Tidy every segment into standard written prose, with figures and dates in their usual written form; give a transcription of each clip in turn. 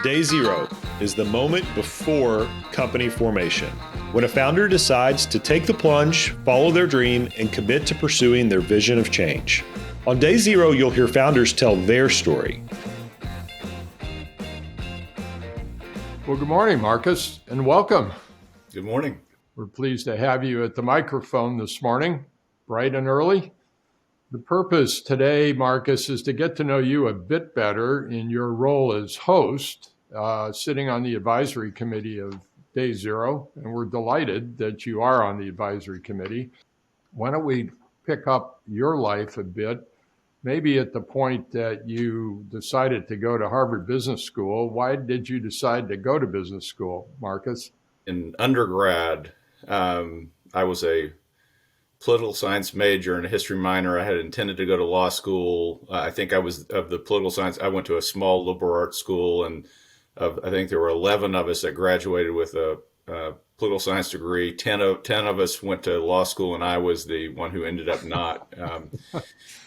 Day zero is the moment before company formation, when a founder decides to take the plunge, follow their dream, and commit to pursuing their vision of change. On day zero, you'll hear founders tell their story. Well, good morning, Marcus, and welcome. Good morning. We're pleased to have you at the microphone this morning, bright and early. The purpose today, Marcus, is to get to know you a bit better in your role as host, sitting on the advisory committee of Day Zero, and we're delighted that you are on the advisory committee. Why don't we pick up your life a bit, maybe at the point that you decided to go to Harvard Business School. Why did you decide to go to business school, Marcus? In undergrad, I was a political science major and a history minor. I had intended to go to law school. I think I was of the political science. I went to a small liberal arts school, and I think there were 11 of us that graduated with a political science degree. 10 of us went to law school, and I was the one who ended up not.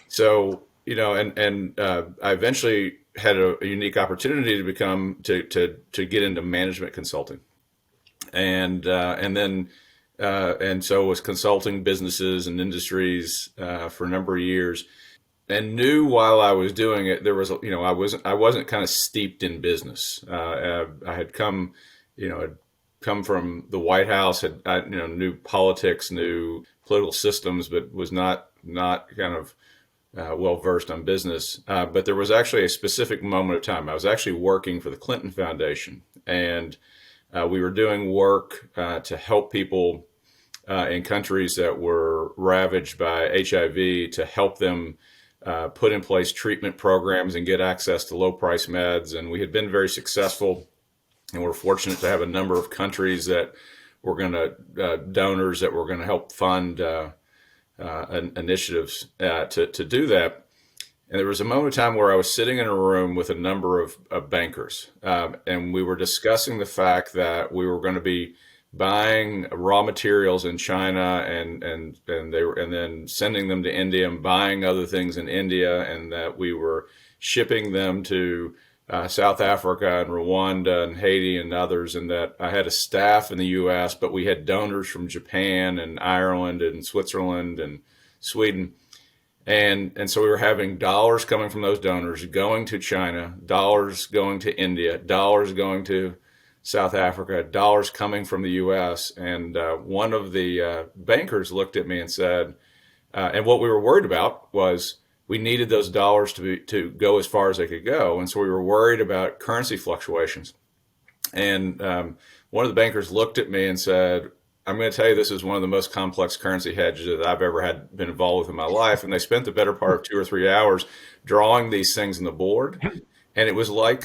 So, you know, and I eventually had a unique opportunity to become to get into management consulting, and so was consulting businesses and industries for a number of years, and knew while I was doing it, there was, you know, I wasn't kind of steeped in business. I had come from the White House, knew politics, knew political systems, but was not kind of well versed on business. But there was actually a specific moment of time. I was actually working for the Clinton Foundation, and we were doing work to help people in countries that were ravaged by HIV, to help them put in place treatment programs and get access to low price meds. And we had been very successful, and we're fortunate to have a number of countries that were going to, donors that were going to help fund initiatives to do that. And there was a moment of time where I was sitting in a room with a number of bankers, and we were discussing the fact that we were going to be buying raw materials in China and then sending them to India and buying other things in India, and that we were shipping them to South Africa and Rwanda and Haiti and others, and that I had a staff in the U.S., but we had donors from Japan and Ireland and Switzerland and Sweden. And so we were having dollars coming from those donors going to China, dollars going to India, dollars going to South Africa, dollars coming from the U.S. And one of the bankers looked at me and said, and what we were worried about was we needed those dollars to go as far as they could go. And so we were worried about currency fluctuations. And one of the bankers looked at me and said, I'm going to tell you, this is one of the most complex currency hedges that I've ever been involved with in my life. And they spent the better part of 2 or 3 hours drawing these things on the board. And it was like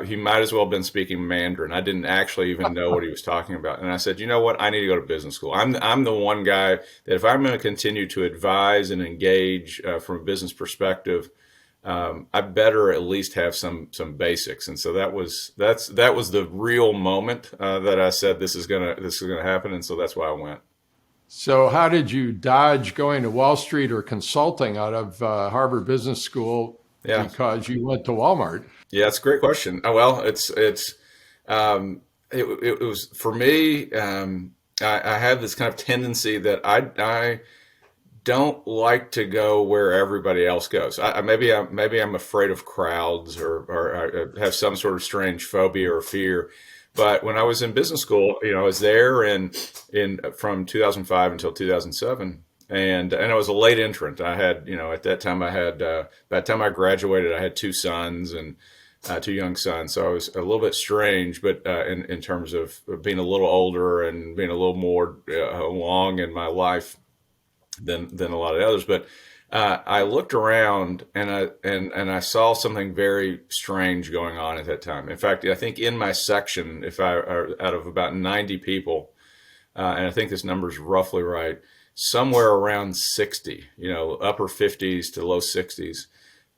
he might as well have been speaking Mandarin. I didn't actually even know what he was talking about. And I said, you know what? I need to go to business school. I'm the one guy that if I'm going to continue to advise and engage from a business perspective, I better at least have some basics. And so that was the real moment that I said this is gonna happen. And so that's why I went. So how did you dodge going to Wall Street or consulting out of Harvard Business School? Yeah. Because you went to Walmart. Yeah, that's a great question. Well, it was for me. I have this kind of tendency that I don't like to go where everybody else goes. Maybe I'm afraid of crowds, or I have some sort of strange phobia or fear. But when I was in business school, you know, I was there from 2005 until 2007. And I was a late entrant. I had, you know, at that time by the time I graduated, I had 2 sons and 2 young sons. So I was a little bit strange, but in terms of being a little older and being a little more along in my life than a lot of others. But I looked around and I saw something very strange going on at that time. In fact, I think in my section, out of about 90 people, and I think this number is roughly right, somewhere around 60, you know, upper 50s to low 60s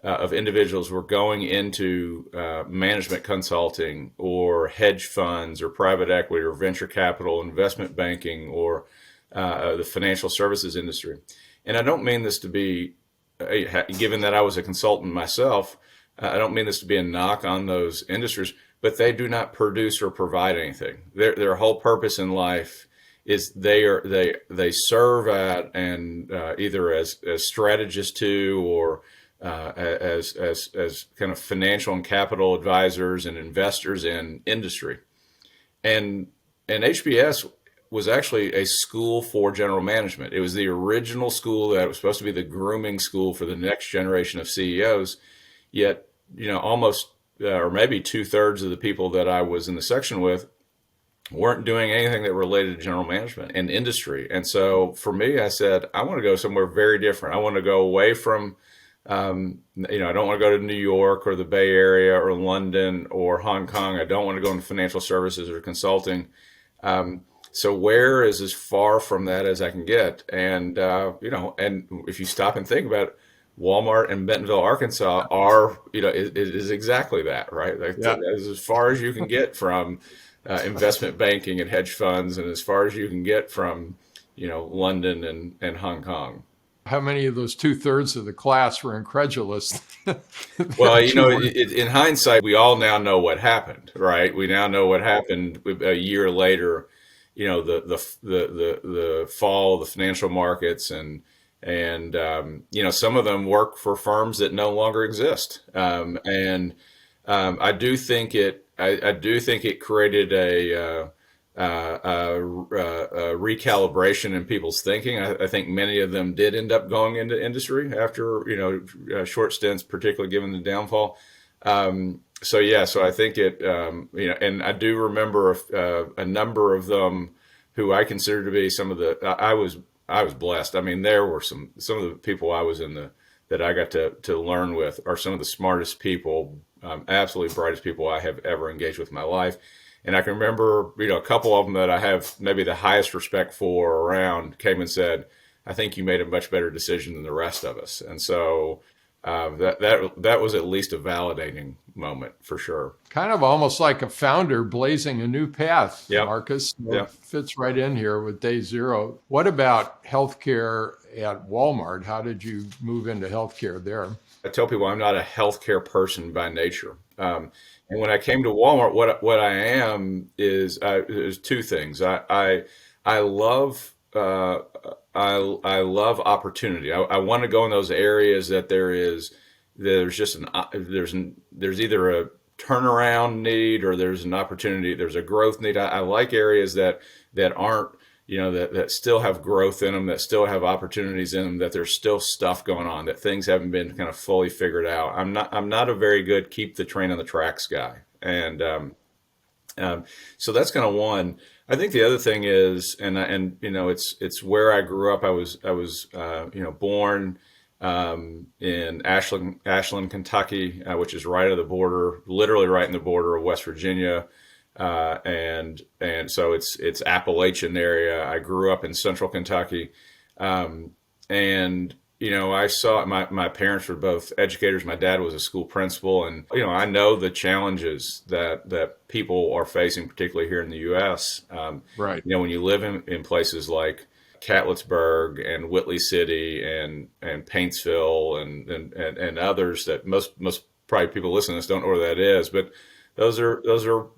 of individuals were going into management consulting or hedge funds or private equity or venture capital, investment banking, or the financial services industry. And I don't mean this to be, given that I was a consultant myself, I don't mean this to be a knock on those industries, but they do not produce or provide anything. Their whole purpose in life is they serve at and either as strategists to or as kind of financial and capital advisors and investors in industry. And HBS was actually a school for general management. It was the original school that was supposed to be the grooming school for the next generation of CEOs. Yet, almost or maybe 2/3 of the people that I was in the section with weren't doing anything that related to general management and industry. And so for me, I said, I want to go somewhere very different. I want to go away from, I don't want to go to New York or the Bay Area or London or Hong Kong. I don't want to go into financial services or consulting. So where is as far from that as I can get? And, and if you stop and think about it, Walmart in Bentonville, Arkansas it is exactly that, right? That is as far as you can get from investment banking and hedge funds, and as far as you can get from, London and Hong Kong. How many of those 2/3 of the class were incredulous? Well, in hindsight, we all now know what happened, right? We now know what happened a year later. The fall of the financial markets and some of them work for firms that no longer exist. I do think it created a recalibration in people's thinking. I think many of them did end up going into industry after short stints, particularly given the downfall. So I think it and I do remember a number of them who I consider to be some of the I was blessed. I mean, there were some of the people I was that I got to learn with are some of the smartest people, absolutely brightest people I have ever engaged with in my life. And I can remember, a couple of them that I have maybe the highest respect for around came and said, I think you made a much better decision than the rest of us. And so that was at least a validating moment for sure. Kind of almost like a founder blazing a new path, Yep. Marcus. Yep. Fits right in here with day zero. What about healthcare at Walmart? How did you move into healthcare there? I tell people I'm not a healthcare person by nature. And when I came to Walmart, what I am is there's two things. I love opportunity. I want to go in those areas that there's either a turnaround need or there's an opportunity, there's a growth need. I like areas that aren't, that still have growth in them, that still have opportunities in them, that there's still stuff going on, that things haven't been kind of fully figured out. I'm not a very good keep the train on the tracks guy. And so that's kind of one. I think the other thing is, it's where I grew up. I was born in Ashland, Kentucky, which is right at the border, literally right in the border of West Virginia. And so it's Appalachian area. I grew up in central Kentucky. I saw my parents were both educators. My dad was a school principal, and I know the challenges that people are facing, particularly here in the U.S. Right. When you live in places like Catlettsburg and Whitley City and Paintsville and others that most probably people listening to this don't know where that is, but those are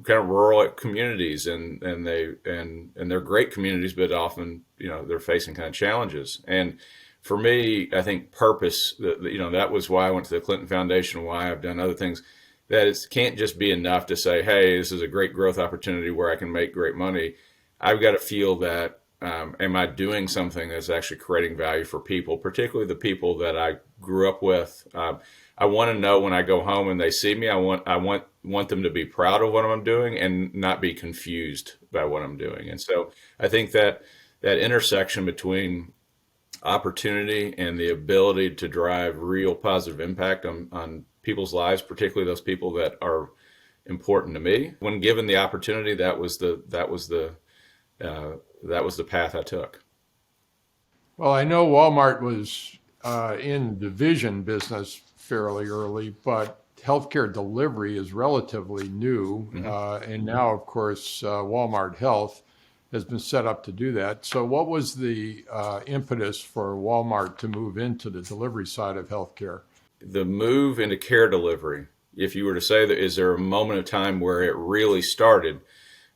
kind of rural communities and they're great communities, but often they're facing kind of challenges. And for me, I think purpose, that was why I went to the Clinton Foundation, why I've done other things, that it can't just be enough to say, hey, this is a great growth opportunity where I can make great money. I've got to feel that, am I doing something that's actually creating value for people, particularly the people that I grew up with? I want to know when I go home and they see me, I want them to be proud of what I'm doing and not be confused by what I'm doing. And so I think that intersection between opportunity and the ability to drive real positive impact on people's lives, particularly those people that are important to me. When given the opportunity, that was the path I took. Well, I know Walmart was in division business fairly early, but healthcare delivery is relatively new. Mm-hmm. And now, of course, Walmart Health has been set up to do that. So what was the impetus for Walmart to move into the delivery side of healthcare? The move into care delivery if you were to say that, is there a moment of time where it really started,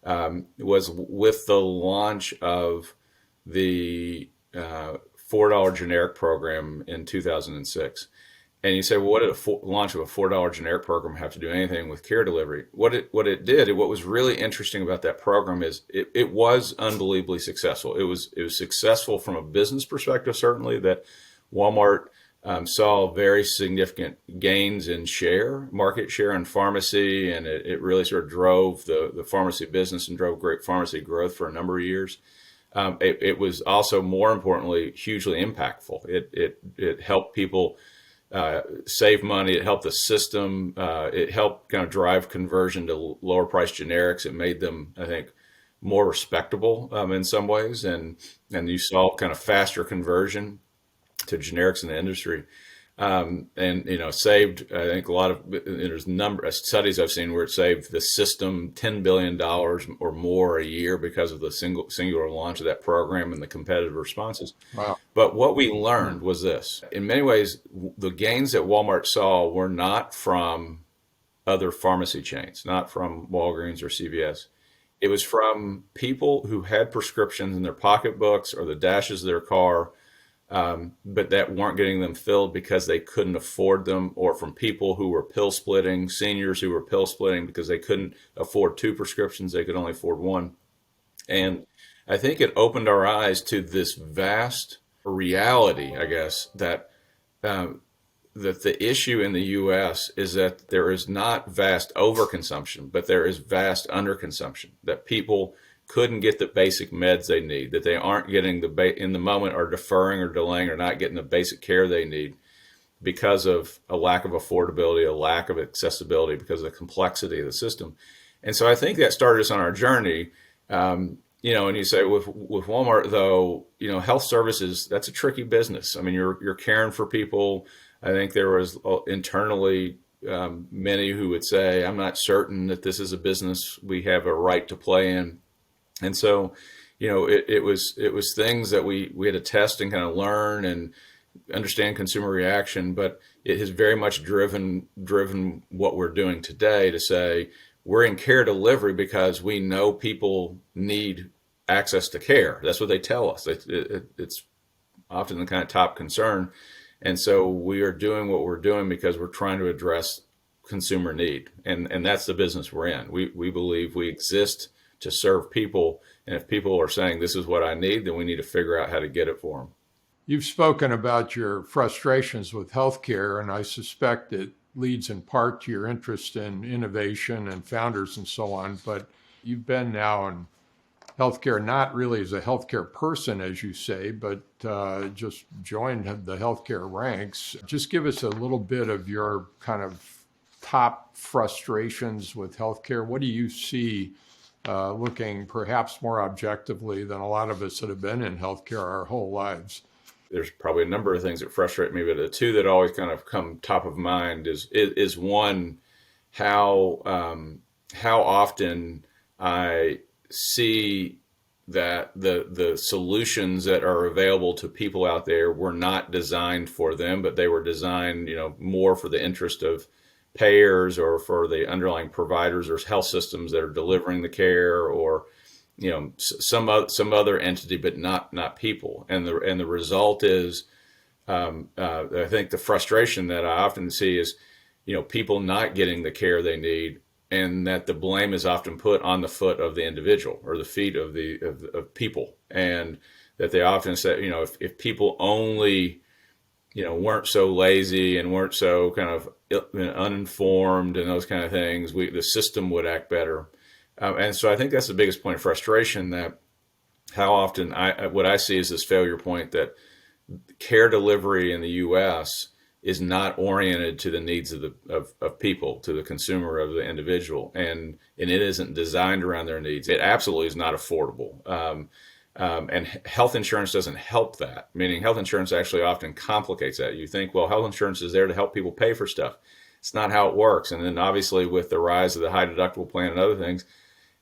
was with the launch of the $4 generic program in 2006. And you say, well, what did a launch of a $4 generic program have to do anything with care delivery? What it did, what was really interesting about that program is it was unbelievably successful. It was successful from a business perspective, certainly, that Walmart saw very significant gains in market share in pharmacy, and it really sort of drove the pharmacy business and drove great pharmacy growth for a number of years. It was also, more importantly, hugely impactful. It helped people save money. It helped the system. It helped kind of drive conversion to lower price generics. It made them, I think, more respectable in some ways, and you saw kind of faster conversion to generics in the industry. And saved, I think, a lot of, there's number of studies I've seen where it saved the system $10 billion or more a year because of the singular launch of that program and the competitive responses. Wow. But what we learned was this: in many ways, the gains that Walmart saw were not from other pharmacy chains, not from Walgreens or CVS. It was from people who had prescriptions in their pocketbooks or the dashes of their car, but that weren't getting them filled because they couldn't afford them, or from people who were pill splitting, seniors who were pill splitting because they couldn't afford 2 prescriptions, they could only afford 1. And I think it opened our eyes to this vast reality, I guess, that the issue in the U.S. is that there is not vast overconsumption, but there is vast underconsumption, that people couldn't get the basic meds they need, that they aren't getting in the moment, or deferring or delaying or not getting the basic care they need because of a lack of affordability, a lack of accessibility, because of the complexity of the system. And so I think that started us on our journey. And you say with Walmart, though, health services, that's a tricky business. I mean, you're caring for people. I think there was internally many who would say, I'm not certain that this is a business we have a right to play in. And so, it was things that we had to test and kind of learn and understand consumer reaction, but it has very much driven what we're doing today to say we're in care delivery because we know people need access to care. That's what they tell us. It's often the kind of top concern. And so we are doing what we're doing because we're trying to address consumer need. And that's the business we're in. We believe we exist to serve people. And if people are saying this is what I need, then we need to figure out how to get it for them. You've spoken about your frustrations with healthcare, and I suspect it leads in part to your interest in innovation and founders and so on. But you've been now in healthcare, not really as a healthcare person, as you say, but just joined the healthcare ranks. Just give us a little bit of your kind of top frustrations with healthcare. What do you see looking perhaps more objectively than a lot of us that have been in healthcare our whole lives? There's probably a number of things that frustrate me, but the two that always kind of come top of mind is one, how often I see that the solutions that are available to people out there were not designed for them, but they were designed, more for the interest of payers or for the underlying providers or health systems that are delivering the care, or some other entity, but not people. And the result is, I think the frustration that I often see is, people not getting the care they need, and that the blame is often put on the foot of the individual or the feet of people, and that they often say, if people only weren't so lazy and weren't so kind of uninformed and those kind of things, the system would act better. And so I think that's the biggest point of frustration, that how often what I see is this failure point, that care delivery in the U.S. is not oriented to the needs of people, to the consumer, of the individual, and it isn't designed around their needs. It absolutely is not affordable. And health insurance doesn't help that, meaning health insurance actually often complicates that. You think, well, health insurance is there to help people pay for stuff. It's not how it works. And then obviously with the rise of the high deductible plan and other things,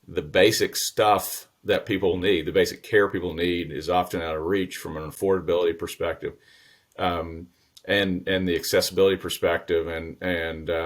the basic stuff that people need, the basic care people need, is often out of reach from an affordability perspective, and the accessibility perspective. And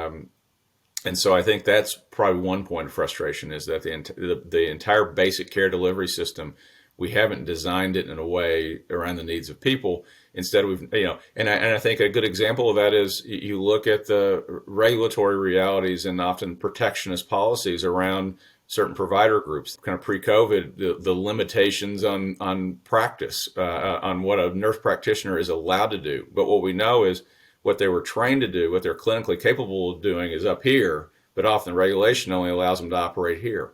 And so I think that's probably one point of frustration, is that the entire basic care delivery system, we haven't designed it in a way around the needs of people. Instead, and I think a good example of that is you look at the regulatory realities and often protectionist policies around certain provider groups. Kind of pre-COVID, the limitations on practice, on what a nurse practitioner is allowed to do. But what we know is what they were trained to do, what they're clinically capable of doing is up here, but often regulation only allows them to operate here.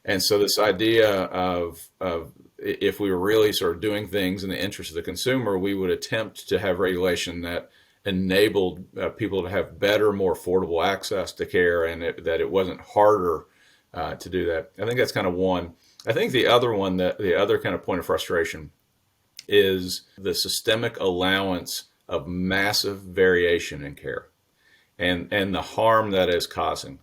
And so this idea of if we were really sort of doing things in the interest of the consumer, we would attempt to have regulation that enabled people to have better, more affordable access to care, and that it wasn't harder to do that. I think that's kind of one. I think the other one, the other kind of point of frustration, is the systemic allowance of massive variation in care, and the harm that is causing.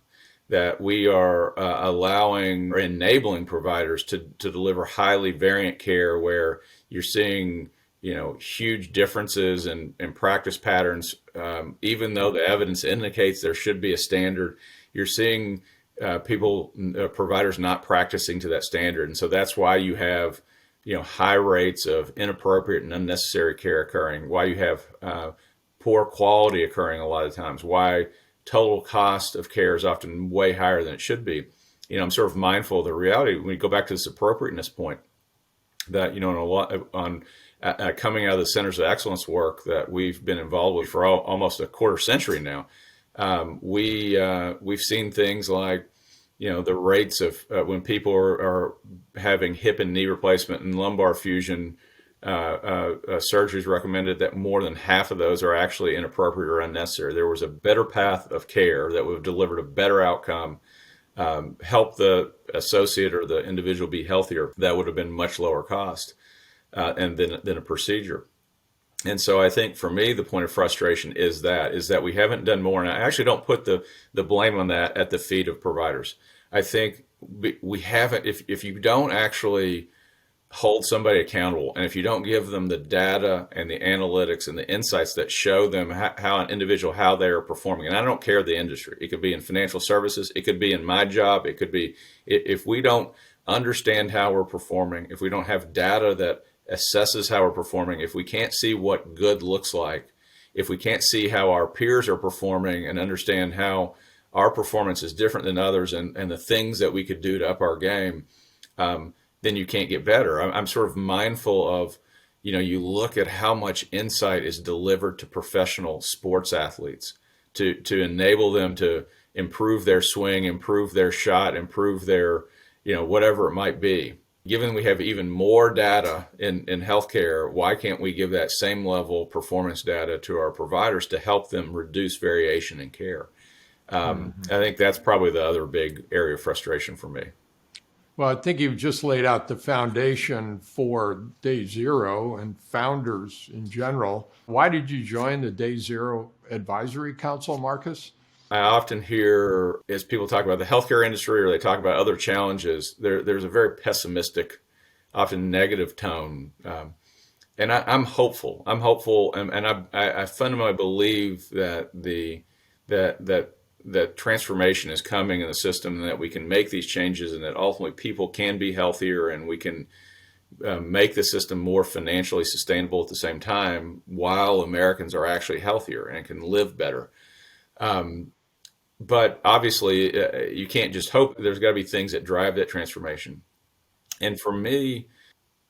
That we are allowing or enabling providers to deliver highly variant care, where you're seeing huge differences in practice patterns, even though the evidence indicates there should be a standard. You're seeing providers not practicing to that standard, and so that's why you have high rates of inappropriate and unnecessary care occurring, why you have poor quality occurring a lot of times, why total cost of care is often way higher than it should be. I'm sort of mindful of the reality when we go back to this appropriateness point, that in a lot on coming out of the Centers of Excellence work that we've been involved with for almost a quarter century now. We've seen things like the rates of when people are having hip and knee replacement and lumbar fusion surgeries recommended, that more than half of those are actually inappropriate or unnecessary. There was a better path of care that would have delivered a better outcome, help the associate or the individual be healthier, that would have been much lower cost and than a procedure. And so I think for me, the point of frustration is that we haven't done more. And I actually don't put the blame on that at the feet of providers. I think we haven't, if you don't actually hold somebody accountable, and if you don't give them the data and the analytics and the insights that show them how an individual, how they're performing, and I don't care the industry, it could be in financial services, it could be in my job, it could be, if we don't understand how we're performing, if we don't have data that assesses how we're performing, if we can't see what good looks like, if we can't see how our peers are performing and understand how our performance is different than others, and the things that we could do to up our game, then you can't get better. I'm sort of mindful of, you look at how much insight is delivered to professional sports athletes to enable them to improve their swing, improve their shot, improve their, whatever it might be. Given we have even more data in healthcare, why can't we give that same level of performance data to our providers to help them reduce variation in care? I think that's probably the other big area of frustration for me. Well, I think you've just laid out the foundation for Day Zero and founders in general. Why did you join the Day Zero Advisory Council, Marcus? I often hear, as people talk about the healthcare industry or they talk about other challenges, there's a very pessimistic, often negative tone. And I'm hopeful. I'm hopeful, and I fundamentally believe that that transformation is coming in the system, and that we can make these changes, and that ultimately people can be healthier, and we can make the system more financially sustainable at the same time, while Americans are actually healthier and can live better. But obviously, you can't just hope. There's got to be things that drive that transformation. And for me,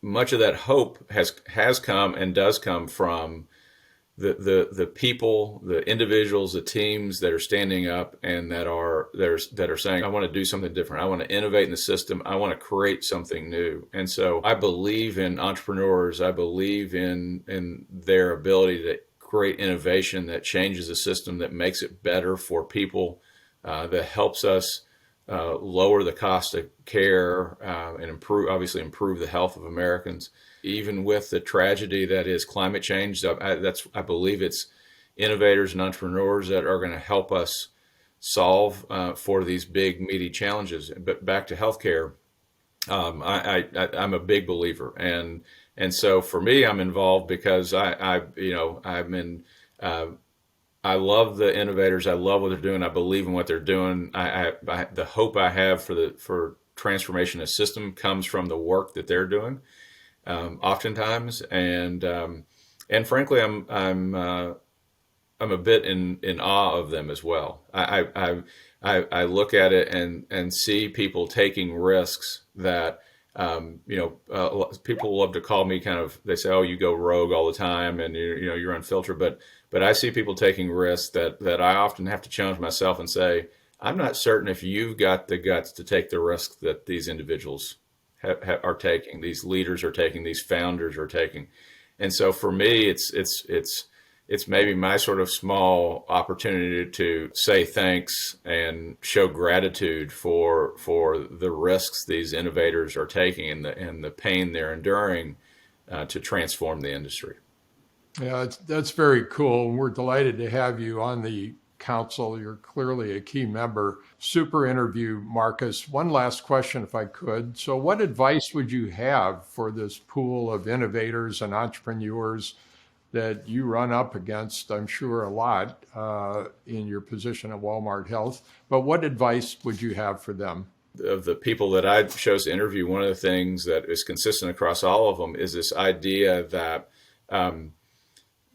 much of that hope has come and does come from the people, the individuals, the teams that are standing up and that are saying, I want to do something different. I want to innovate in the system. I want to create something new. And so I believe in entrepreneurs. I believe in their ability to create innovation that changes the system, that makes it better for people, that helps us lower the cost of care and improve the health of Americans. Even with the tragedy that is climate change, I believe it's innovators and entrepreneurs that are going to help us solve for these big, meaty challenges. But back to healthcare, I'm a big believer, and so for me, I'm involved because I I love the innovators. I love what they're doing. I believe in what they're doing. The hope I have for transformation of system comes from the work that they're doing, oftentimes, and frankly, I'm a bit in awe of them as well. I look at it and see people taking risks that people love to call me they say, oh, you go rogue all the time and you're unfiltered, but I see people taking risks that I often have to challenge myself and say, I'm not certain if you've got the guts to take the risk that these individuals are taking, these leaders are taking, these founders are taking. And so for me, it's maybe my sort of small opportunity to say thanks and show gratitude for the risks these innovators are taking and the pain they're enduring to transform the industry. Yeah, that's very cool. We're delighted to have you on the council. You're clearly a key member. Super interview, Marcus. One last question, if I could. So what advice would you have for this pool of innovators and entrepreneurs that you run up against, I'm sure, a lot in your position at Walmart Health? But what advice would you have for them? Of the people that I chose to interview, one of the things that is consistent across all of them is this idea that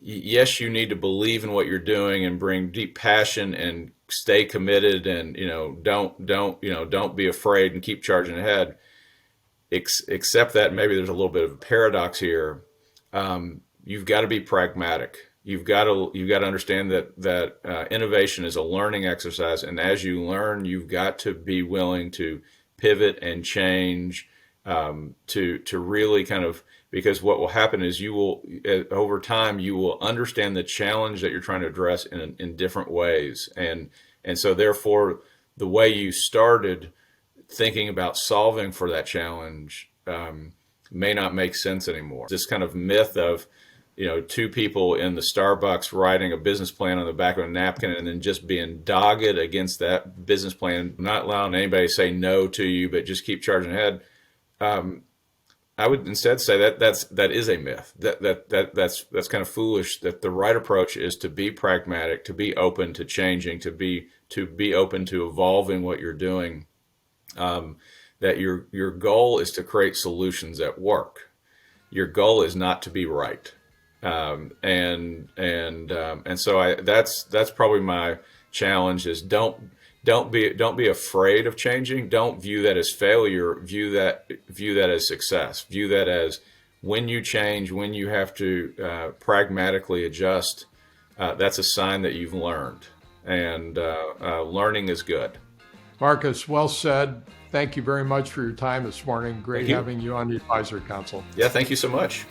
yes, you need to believe in what you're doing and bring deep passion and stay committed, and don't be afraid and keep charging ahead. Except that maybe there's a little bit of a paradox here. You've got to be pragmatic. You've got to understand that innovation is a learning exercise, and as you learn, you've got to be willing to pivot and change to really because what will happen is you will, over time, you will understand the challenge that you're trying to address in different ways, and so therefore the way you started thinking about solving for that challenge may not make sense anymore. This kind of myth of two people in the Starbucks writing a business plan on the back of a napkin and then just being dogged against that business plan, not allowing anybody to say no to you, but just keep charging ahead. I would instead say that is a myth. That's kind of foolish. That the right approach is to be pragmatic, to be open to changing, to be open to evolving what you're doing. That your goal is to create solutions that work. Your goal is not to be right. And so that's probably my challenge is don't be afraid of changing. Don't view that as failure. View that as success. View that as when you change, when you have to pragmatically adjust. That's a sign that you've learned, and learning is good. Marcus, well said. Thank you very much for your time this morning. Great having you on the Advisory Council. Yeah, thank you so much.